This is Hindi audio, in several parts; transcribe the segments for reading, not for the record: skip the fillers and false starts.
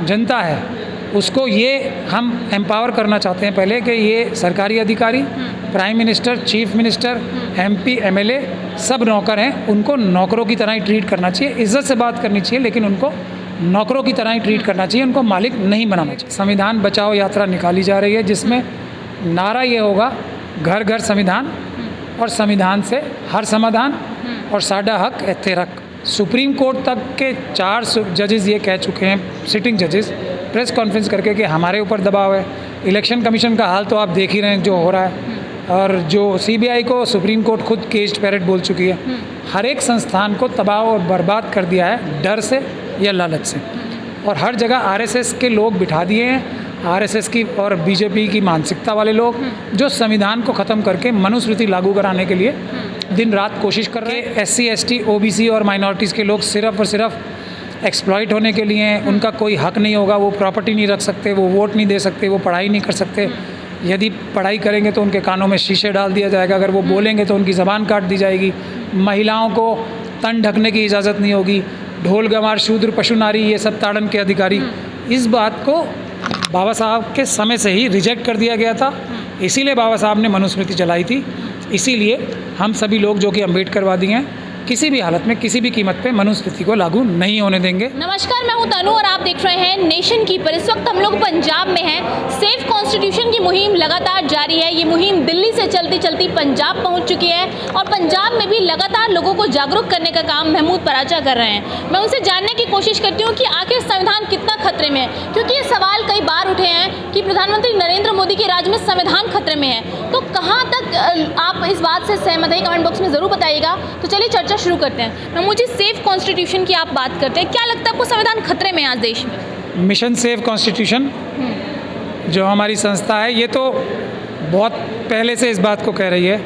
जनता है उसको ये हम एम्पावर करना चाहते हैं पहले कि ये सरकारी अधिकारी, prime minister, chief minister, MP, MLA सब नौकर हैं, उनको नौकरों की तरह ही ट्रीट करना चाहिए, इज्जत से बात करनी चाहिए, लेकिन उनको नौकरों की तरह ही ट्रीट करना चाहिए, उनको मालिक नहीं बनाना चाहिए। संविधान बचाओ यात्रा निकाली जा रही है जिसमें नारा ये होगा घर घर संविधान और संविधान से हर समाधान और साडा हक इत्थे रख। सुप्रीम कोर्ट तक के 4 जजेस ये कह चुके हैं, सिटिंग जजेस, प्रेस कॉन्फ्रेंस करके कि हमारे ऊपर दबाव है। इलेक्शन कमीशन का हाल तो आप देख ही रहे हैं जो हो रहा है, और जो सीबीआई को सुप्रीम कोर्ट खुद केज्ड पैरेट बोल चुकी है। हर एक संस्थान को तबाह और बर्बाद कर दिया है डर से या लालच से, और हर जगह आरएसएस के लोग बिठा दिए हैं, आरएसएस की और बीजेपी की मानसिकता वाले लोग जो संविधान को ख़त्म करके मनुस्मृति लागू कराने के लिए दिन रात कोशिश कर रहे हैं। एससी, एसटी, ओबीसी और माइनॉरिटीज़ के लोग सिर्फ और सिर्फ एक्सप्लॉइट होने के लिए हैं, उनका कोई हक नहीं होगा, वो प्रॉपर्टी नहीं रख सकते, वो वोट नहीं दे सकते, वो पढ़ाई नहीं कर सकते। यदि पढ़ाई करेंगे तो उनके कानों में शीशे डाल दिया जाएगा, अगर वो बोलेंगे तो उनकी ज़बान काट दी जाएगी। महिलाओं को तन ढकने की इजाज़त नहीं होगी। ढोल गंवार, शूद्र, पशु, नारी, ये सब ताड़न के अधिकारी। इस बात को बाबा साहब के समय से ही रिजेक्ट कर दिया गया था, इसीलिए बाबा साहब ने मनुस्मृति चलाई थी। इसीलिए हम सभी लोग जो कि अम्बेडकरवादी हैं किसी भी हालत में किसी भी कीमत पे मनुस्मृति को लागू नहीं होने देंगे। नमस्कार, मैं हूं तनु और आप देख रहे हैं नेशन की। पर इस वक्त हम लोग पंजाब में हैं। सेफ कॉन्स्टिट्यूशन की मुहिम लगातार जारी है। ये मुहिम दिल्ली से चलती चलती पंजाब पहुंच चुकी है और पंजाब में भी लगातार लोगों को जागरूक करने का काम महमूद पराचा कर रहे हैं। मैं उनसे जानने की कोशिश करती हूँ कि आखिर संविधान कितना खतरे में है, क्योंकि ये सवाल कई बार उठे हैं कि प्रधानमंत्री नरेंद्र मोदी के राज में संविधान खतरे में है। तो कहाँ तक आप इस बात से सहमत हैं, कमेंट बॉक्स में ज़रूर बताइएगा। तो चलिए चर्चा शुरू करते हैं। मैं मुझे सेफ कॉन्स्टिट्यूशन की आप बात करते हैं, क्या लगता है आपको संविधान खतरे में आज देश में? मिशन सेफ कॉन्स्टिट्यूशन जो हमारी संस्था है ये तो बहुत पहले से इस बात को कह रही है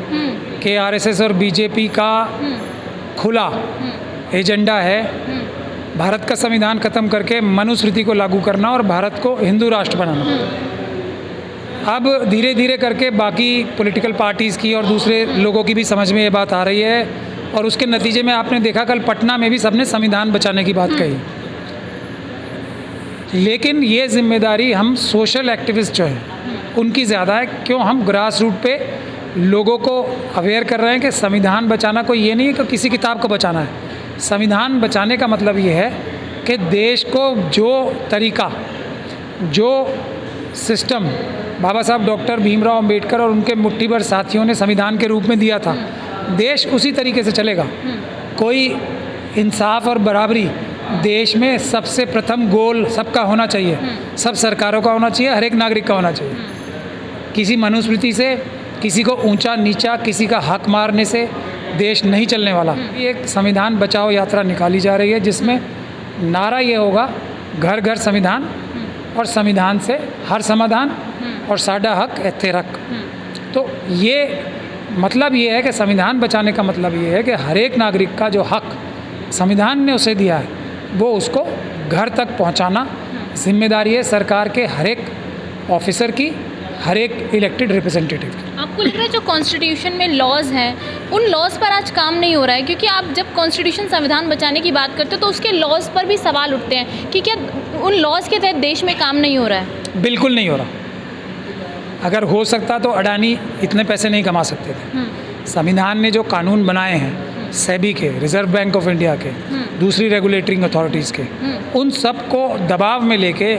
कि आरएसएस और बीजेपी का खुला एजेंडा है भारत का संविधान खत्म करके मनुस्मृति को लागू करना और भारत को हिंदू राष्ट्र बनाना। अब धीरे धीरे करके बाकी पॉलिटिकल पार्टीज़ की और दूसरे लोगों की भी समझ में ये बात आ रही है, और उसके नतीजे में आपने देखा कल पटना में भी सबने संविधान बचाने की बात कही। लेकिन ये जिम्मेदारी हम सोशल एक्टिविस्ट जो हैं उनकी ज़्यादा है। क्यों? हम ग्रास रूट पे लोगों को अवेयर कर रहे हैं कि संविधान बचाना कोई ये नहीं है कि किसी किताब को बचाना है। संविधान बचाने का मतलब ये है कि देश को जो तरीका, जो सिस्टम बाबा साहब डॉक्टर भीमराव अंबेडकर और उनके मुट्ठी भर साथियों ने संविधान के रूप में दिया था, देश उसी तरीके से चलेगा। कोई इंसाफ और बराबरी देश में सबसे प्रथम गोल सबका होना चाहिए, सब सरकारों का होना चाहिए, हर एक नागरिक का होना चाहिए। किसी मनुस्मृति से किसी को ऊंचा नीचा, किसी का हक मारने से देश नहीं चलने वाला। ये एक संविधान बचाओ यात्रा निकाली जा रही है जिसमें नारा ये होगा घर घर संविधान और संविधान से हर समाधान और साडा हक इत्थे रख। तो ये मतलब ये है कि संविधान बचाने का मतलब ये है कि हर एक नागरिक का जो हक संविधान ने उसे दिया है वो उसको घर तक पहुंचाना जिम्मेदारी है सरकार के हर एक ऑफिसर की, हर एक इलेक्टेड रिप्रेजेंटेटिव की। आपको लग रहा है जो कॉन्स्टिट्यूशन में लॉज हैं उन लॉज पर आज काम नहीं हो रहा है? क्योंकि आप जब कॉन्स्टिट्यूशन संविधान बचाने की बात करते हो तो उसके लॉज पर भी सवाल उठते हैं कि क्या उन लॉज के तहत देश में काम नहीं हो रहा है? बिल्कुल नहीं हो रहा। अगर हो सकता तो अडानी इतने पैसे नहीं कमा सकते थे। संविधान ने जो कानून बनाए हैं सेबी के, रिजर्व बैंक ऑफ इंडिया के, दूसरी रेगुलेटरिंग अथॉरिटीज़ के, उन सब को दबाव में लेके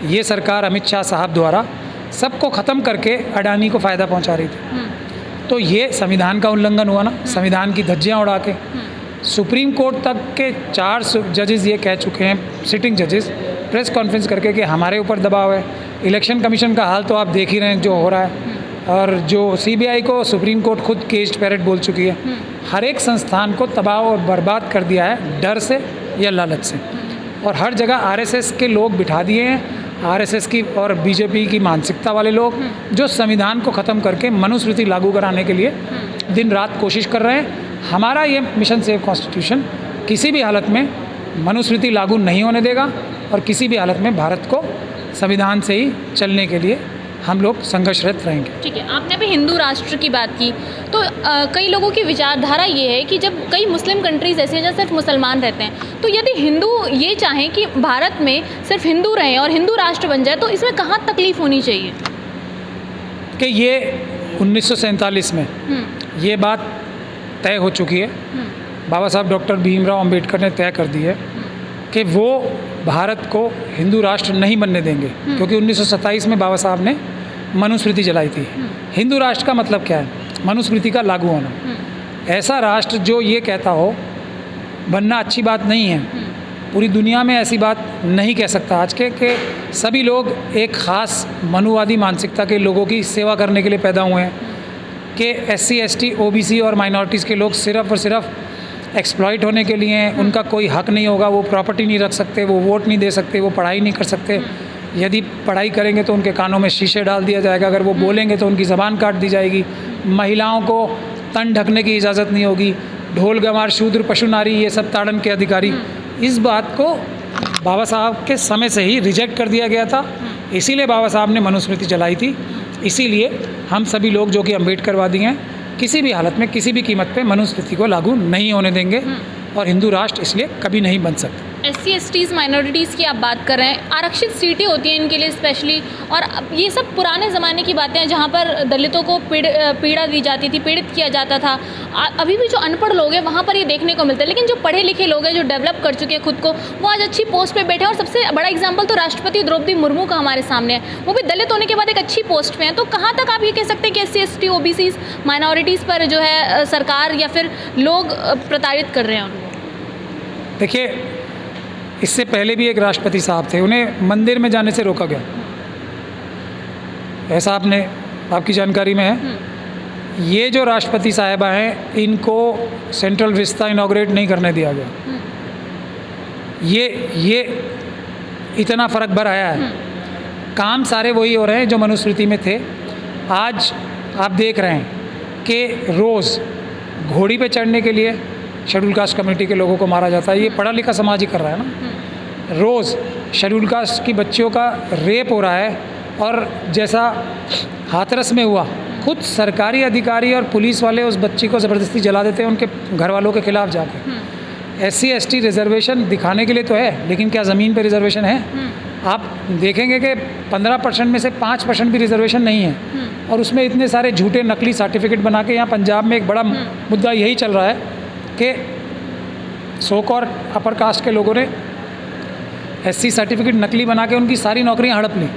ये सरकार अमित शाह साहब द्वारा सबको ख़त्म करके अडानी को फ़ायदा पहुंचा रही थी। तो ये संविधान का उल्लंघन हुआ ना, संविधान की धज्जियाँ उड़ा के। सुप्रीम कोर्ट तक के 4 जजेस ये कह चुके हैं, सिटिंग जजेस, प्रेस कॉन्फ्रेंस करके कि हमारे ऊपर दबाव है। इलेक्शन कमीशन का हाल तो आप देख ही रहे हैं जो हो रहा है, और जो सीबीआई को सुप्रीम कोर्ट खुद केज्ड पैरेट बोल चुकी है। हर एक संस्थान को तबाह और बर्बाद कर दिया है डर से या लालच से, और हर जगह आरएसएस के लोग बिठा दिए हैं, आरएसएस की और बीजेपी की मानसिकता वाले लोग जो संविधान को ख़त्म करके मनुस्मृति लागू कराने के लिए दिन रात कोशिश कर रहे हैं। हमारा ये मिशन सेफ कॉन्स्टिट्यूशन किसी भी हालत में मनुस्मृति लागू नहीं होने देगा और किसी भी हालत में भारत को संविधान से ही चलने के लिए हम लोग संघर्षरत रहेंगे। ठीक है, आपने अभी हिंदू राष्ट्र की बात की, तो कई लोगों की विचारधारा ये है कि जब कई मुस्लिम कंट्रीज़ ऐसी हैं जहाँ सिर्फ मुसलमान रहते हैं, तो यदि हिंदू ये चाहें कि भारत में सिर्फ हिंदू रहें और हिंदू राष्ट्र बन जाए, तो इसमें कहाँ तकलीफ़ होनी चाहिए? कि ये 1947 में ये बात तय हो चुकी है, बाबा साहब डॉक्टर भीमराव अंबेडकर ने तय कर दी है कि वो भारत को हिंदू राष्ट्र नहीं बनने देंगे, क्योंकि 1927 में बाबा साहब ने मनुस्मृति जलाई थी। हिंदू राष्ट्र का मतलब क्या है? मनुस्मृति का लागू होना। ऐसा राष्ट्र जो ये कहता हो बनना अच्छी बात नहीं है, पूरी दुनिया में ऐसी बात नहीं कह सकता आज के सभी लोग एक ख़ास मनुवादी मानसिकता के लोगों की सेवा करने के लिए पैदा हुए हैं, कि SC ST OBC और माइनॉरिटीज़ के लोग सिर्फ़ और सिर्फ एक्सप्लॉइट होने के लिए हैं, उनका कोई हक नहीं होगा, वो प्रॉपर्टी नहीं रख सकते, वो वोट नहीं दे सकते, वो पढ़ाई नहीं कर सकते, यदि पढ़ाई करेंगे तो उनके कानों में शीशे डाल दिया जाएगा, अगर वो बोलेंगे तो उनकी ज़बान काट दी जाएगी, महिलाओं को तन ढकने की इजाज़त नहीं होगी, ढोल गंवार शूद्र पशु नारी ये सब ताड़न के अधिकारी। इस बात को बाबा साहब के समय से ही रिजेक्ट कर दिया गया था, इसीलिए बाबा साहब ने मनुस्मृति जलाई थी। इसीलिए हम सभी लोग जो कि अम्बेडकरवादी हैं, किसी भी हालत में किसी भी कीमत पे मनुस्मृति को लागू नहीं होने देंगे और हिंदू राष्ट्र इसलिए कभी नहीं बन सकता। SC STs माइनॉरिटीज़ की आप बात कर रहे हैं, आरक्षित सीटें होती हैं इनके लिए स्पेशली, और ये सब पुराने ज़माने की बातें हैं जहाँ पर दलितों को पीड़ा दी जाती थी, पीड़ित किया जाता था। अभी भी जो अनपढ़ लोग हैं वहाँ पर ये देखने को मिलता है, लेकिन जो पढ़े लिखे लोग हैं, जो डेवलप कर चुके हैं खुद को, वो आज अच्छी पोस्ट पे बैठे हैं। और सबसे बड़ा एग्जाम्पल तो राष्ट्रपति द्रौपदी मुर्मू का हमारे सामने है, वो भी दलित होने के बाद एक अच्छी पोस्ट पे हैं। तो कहाँ तक आप ये कह सकते हैं कि SC ST OBCs माइनॉरिटीज़ पर जो है सरकार या फिर लोग प्रताड़ित कर रहे हैं उनको? देखिए, इससे पहले भी एक राष्ट्रपति साहब थे, उन्हें मंदिर में जाने से रोका गया, ऐसा आपकी जानकारी में है। ये जो राष्ट्रपति साहिबा हैं, इनको सेंट्रल विस्ता इनॉग्रेट नहीं करने दिया गया। ये इतना फ़र्क भर आया है। काम सारे वही हो रहे हैं जो मनुस्मृति में थे। आज आप देख रहे हैं कि रोज़ घोड़ी पे चढ़ने के लिए शेड्यूल कास्ट कम्युनिटी के लोगों को मारा जाता है। ये पढ़ा लिखा समाज ही कर रहा है ना। रोज़ शेड्यूल कास्ट की बच्चियों का रेप हो रहा है, और जैसा हाथरस में हुआ, खुद सरकारी अधिकारी और पुलिस वाले उस बच्ची को ज़बरदस्ती जला देते हैं उनके घर वालों के खिलाफ जाकर। SC ST रिजर्वेशन दिखाने के लिए तो है, लेकिन क्या ज़मीन पे रिजर्वेशन है? आप देखेंगे कि 15% में से 5% भी रिजर्वेशन नहीं है, और उसमें इतने सारे झूठे नकली सर्टिफिकेट बना के। यहाँ पंजाब में एक बड़ा मुद्दा यही चल रहा है कि सोक और अपर कास्ट के लोगों ने SC सर्टिफिकेट नकली बना के उनकी सारी नौकरियां हड़प ली।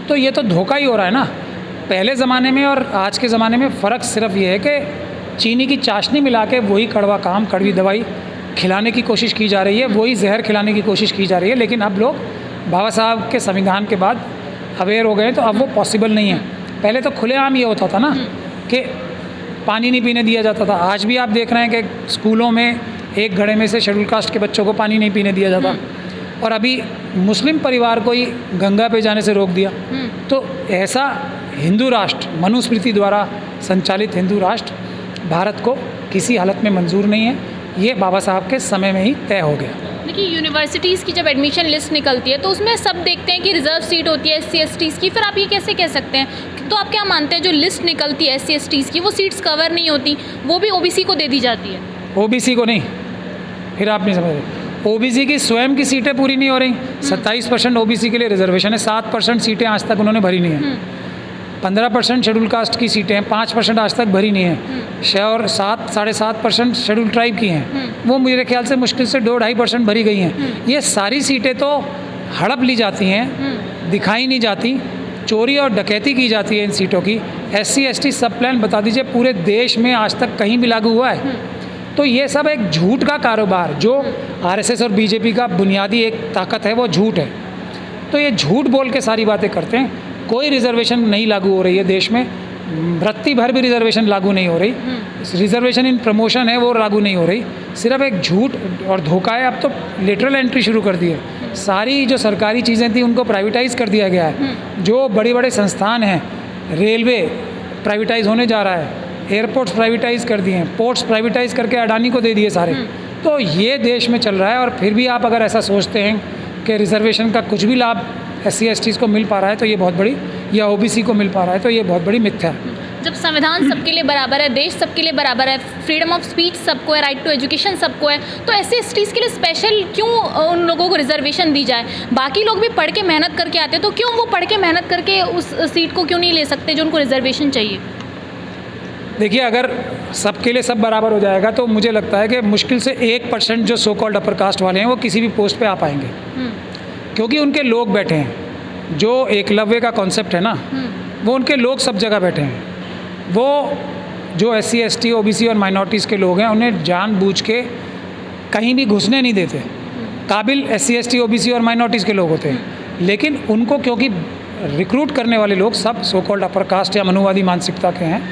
तो ये तो धोखा ही हो रहा है ना। पहले ज़माने में और आज के ज़माने में फ़र्क सिर्फ ये है कि चीनी की चाशनी मिला के वही कड़वा काम, कड़वी दवाई खिलाने की कोशिश की जा रही है, वही जहर खिलाने की कोशिश की जा रही है। लेकिन अब लोग बाबा साहब के संविधान के बाद अवेयर हो गए, तो अब वो पॉसिबल नहीं है। पहले तो खुलेआम ये होता था ना कि पानी नहीं पीने दिया जाता था। आज भी आप देख रहे हैं कि स्कूलों में एक घड़े में से शेड्यूल कास्ट के बच्चों को पानी नहीं पीने दिया जाता, और अभी मुस्लिम परिवार को ही गंगा पे जाने से रोक दिया। तो ऐसा हिंदू राष्ट्र, मनुस्मृति द्वारा संचालित हिंदू राष्ट्र भारत को किसी हालत में मंजूर नहीं है। ये बाबा साहब के समय में ही तय हो गया। देखिए, यूनिवर्सिटीज़ की जब एडमिशन लिस्ट निकलती है तो उसमें सब देखते हैं कि रिजर्व सीट होती है SC STs की। फिर आप ये कैसे कह सकते हैं? तो आप क्या मानते हैं जो लिस्ट निकलती है SC STs की, वो सीट्स कवर नहीं होती, वो भी OBC को दे दी जाती है? OBC को नहीं, फिर आप नहीं समझ रहे। OBC की स्वयं की सीटें पूरी नहीं हो रही। 27% OBC के लिए रिजर्वेशन है, 7% सीटें आज तक उन्होंने भरी नहीं है। 15% शेड्यूल कास्ट की सीटें हैं, 5% आज तक भरी नहीं है। 6 और 7, 7.5% शेड्यूल ट्राइब की हैं, वो मेरे ख्याल से मुश्किल से 2-2.5% भरी गई हैं। ये सारी सीटें तो हड़प ली जाती हैं, दिखाई नहीं जाती, चोरी और डकैती की जाती है इन सीटों की। SC ST सब प्लान बता दीजिए पूरे देश में आज तक कहीं भी लागू हुआ है? तो ये सब एक झूठ का कारोबार, जो RSS और BJP का बुनियादी एक ताकत है, वो झूठ है। तो ये झूठ बोल के सारी बातें करते हैं। कोई रिजर्वेशन नहीं लागू हो रही है देश में, रत्ती भर भी रिजर्वेशन लागू नहीं हो रही। रिजर्वेशन इन प्रमोशन है, वो लागू नहीं हो रही। सिर्फ एक झूठ और धोखा है। अब तो लिटरल एंट्री शुरू कर दी है। सारी जो सरकारी चीज़ें थी उनको प्राइवेटाइज़ कर दिया गया है। जो बड़े बड़े संस्थान हैं, रेलवे प्राइवेटाइज़ होने जा रहा है, एयरपोर्ट्स प्राइवेटाइज़ कर दिए हैं, पोर्ट्स प्राइवेटाइज़ करके अडानी को दे दिए सारे। तो ये देश में चल रहा है। और फिर भी आप अगर ऐसा सोचते हैं कि रिजर्वेशन का कुछ भी लाभ SC/ST को मिल पा रहा है तो ये बहुत बड़ी, या OBC को मिल पा रहा है तो ये बहुत बड़ी मिथ्या है। जब संविधान सबके लिए बराबर है, देश सबके लिए बराबर है, फ्रीडम ऑफ स्पीच सबको है, राइट टू एजुकेशन सबको है, तो SC/ST के लिए स्पेशल क्यों उन लोगों को रिजर्वेशन दी जाए? बाकी लोग भी पढ़ के मेहनत करके आते हैं, तो क्यों वो पढ़ के मेहनत करके उस सीट को क्यों नहीं ले सकते जो उनको रिजर्वेशन चाहिए? देखिए, अगर सबके लिए सब बराबर हो जाएगा तो मुझे लगता है कि मुश्किल से 1% जो सो कॉल्ड अपर कास्ट वाले हैं वो किसी भी पोस्ट पे आ पाएंगे, क्योंकि उनके लोग बैठे हैं। जो एकलव्य का कॉन्सेप्ट है ना, वो उनके लोग सब जगह बैठे हैं। वो जो SC/ST, OBC और माइनॉरिटीज़ के लोग हैं उन्हें जानबूझ के कहीं भी घुसने नहीं देते। काबिल SC/ST, OBC और माइनॉरिटीज़ के लोग होते हैं, लेकिन उनको क्योंकि रिक्रूट करने वाले लोग सब सो कॉल्ड अपर कास्ट या मनुवादी मानसिकता के हैं,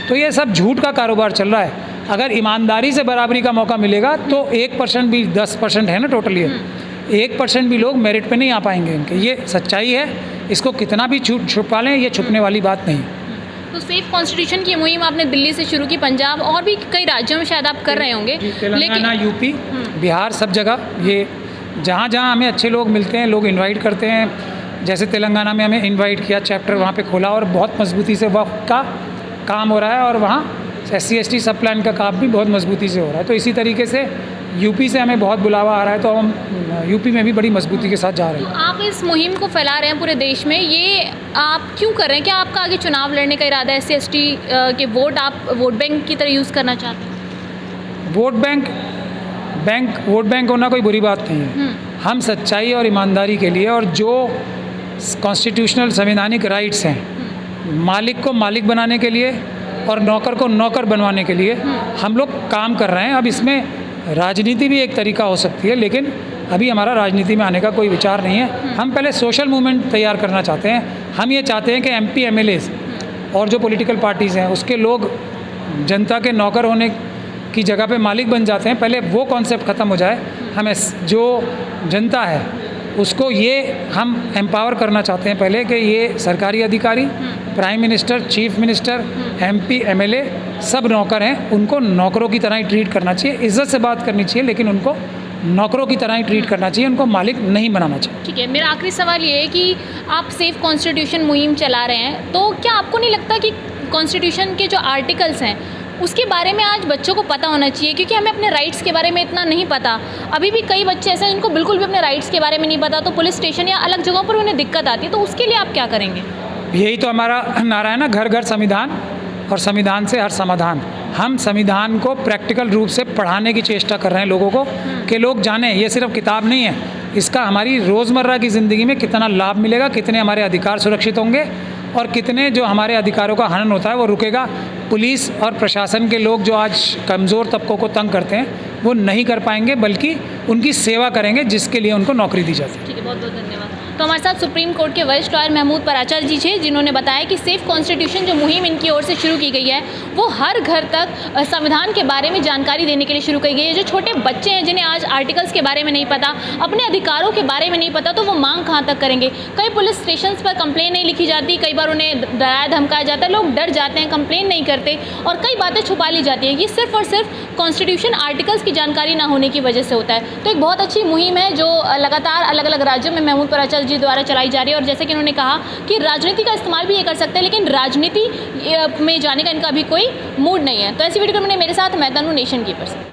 तो ये सब झूठ का कारोबार चल रहा है। अगर ईमानदारी से बराबरी का मौका मिलेगा तो 1% भी, 10% है ना टोटल, ये 1% भी लोग मेरिट पे नहीं आ पाएंगे इनके। ये सच्चाई है, इसको कितना भी छुपा लें, ये छुपने वाली बात नहीं। तो सेफ कॉन्स्टिट्यूशन की मुहिम आपने दिल्ली से शुरू की, पंजाब और भी कई राज्यों में शायद आप कर रहे होंगे, तेलंगाना, यूपी, बिहार, सब जगह ये जहाँ जहाँ हमें अच्छे लोग मिलते हैं, लोग इनवाइट करते हैं। जैसे तेलंगाना में हमें इनवाइट किया, चैप्टर वहाँ पे खोला और बहुत मजबूती से वक्फ का काम हो रहा है, और वहाँ SC/ST सब प्लान का काम भी बहुत मजबूती से हो रहा है। तो इसी तरीके से यूपी से हमें बहुत बुलावा आ रहा है, तो हम यूपी में भी बड़ी मजबूती के साथ जा रहे हैं। तो आप इस मुहिम को फैला रहे हैं पूरे देश में, ये आप क्यों कर रहे हैं? क्या आपका आगे चुनाव लड़ने का इरादा है? SC/ST के वोट आप वोट बैंक की तरह यूज़ करना चाहते हैं? वोट बैंक होना कोई बुरी बात नहीं है। हम सच्चाई और ईमानदारी के लिए, और जो कॉन्स्टिट्यूशनल संवैधानिक राइट्स हैं, मालिक को मालिक बनाने के लिए और नौकर को नौकर बनवाने के लिए हम लोग काम कर रहे हैं। अब इसमें राजनीति भी एक तरीका हो सकती है, लेकिन अभी हमारा राजनीति में आने का कोई विचार नहीं है। हम पहले सोशल मूवमेंट तैयार करना चाहते हैं। हम ये चाहते हैं कि MP MLAs और जो पॉलिटिकल पार्टीज़ हैं उसके लोग जनता के नौकर होने की जगह पे मालिक बन जाते हैं। पहले वो कॉन्सेप्ट ख़त्म हो जाए। हमें जो जनता है उसको ये हम एम्पावर करना चाहते हैं पहले, कि ये सरकारी अधिकारी, prime minister, chief minister, MP MLA सब नौकर हैं, उनको नौकरों की तरह ही ट्रीट करना चाहिए। इज़्ज़त से बात करनी चाहिए, लेकिन उनको नौकरों की तरह ही ट्रीट करना चाहिए, उनको मालिक नहीं बनाना चाहिए। ठीक है, मेरा आखिरी सवाल ये है कि आप सेफ कॉन्स्टिट्यूशन मुहिम चला रहे हैं, तो क्या आपको नहीं लगता कि कॉन्स्टिट्यूशन के जो आर्टिकल्स हैं उसके बारे में आज बच्चों को पता होना चाहिए? क्योंकि हमें अपने राइट्स के बारे में इतना नहीं पता। अभी भी कई बच्चे ऐसे हैं जिनको बिल्कुल भी अपने राइट्स के बारे में नहीं पता, तो पुलिस स्टेशन या अलग जगहों पर उन्हें दिक्कत आती है, तो उसके लिए आप क्या करेंगे? यही तो हमारा नारा है ना, घर घर संविधान और संविधान से हर समाधान। हम संविधान को प्रैक्टिकल रूप से पढ़ाने की चेष्टा कर रहे हैं लोगों को, कि लोग जानें ये सिर्फ किताब नहीं है, इसका हमारी रोज़मर्रा की ज़िंदगी में कितना लाभ मिलेगा, कितने हमारे अधिकार सुरक्षित होंगे और कितने जो हमारे अधिकारों का हनन होता है वो रुकेगा। पुलिस और प्रशासन के लोग जो आज कमज़ोर तबकों को तंग करते हैं वो नहीं कर पाएंगे, बल्कि उनकी सेवा करेंगे जिसके लिए उनको नौकरी दी जाती है। ठीक है, बहुत बहुत धन्यवाद। तो हमारे साथ सुप्रीम कोर्ट के वरिष्ठ लॉयर महमूद पराचल जी थे, जिन्होंने बताया कि सेफ कॉन्स्टिट्यूशन जो मुहिम इनकी ओर से शुरू की गई है वो हर घर तक संविधान के बारे में जानकारी देने के लिए शुरू की गई है। जो छोटे बच्चे हैं जिन्हें आज आर्टिकल्स के बारे में नहीं पता, अपने अधिकारों के बारे में नहीं पता, तो वो मांग कहाँ तक करेंगे? कई पुलिस स्टेशन पर कंप्लेन नहीं लिखी जाती, कई बार उन्हें डराया धमकाया जाता है, लोग डर जाते हैं, कंप्लेन नहीं करते और कई बातें छुपा ली जाती हैं। ये सिर्फ और सिर्फ कॉन्स्टिट्यूशन आर्टिकल्स की जानकारी ना होने की वजह से होता है। तो एक बहुत अच्छी मुहिम है जो लगातार अलग अलग राज्यों में महमूद पराचल जी द्वारा चलाई जा रही है। और जैसे कि उन्होंने कहा कि राजनीति का इस्तेमाल भी ये कर सकते हैं, लेकिन राजनीति में जाने का इनका अभी कोई मूड नहीं है। तो ऐसी वीडियो में मेरे साथ मैं तनु, नेशन कीपर्स।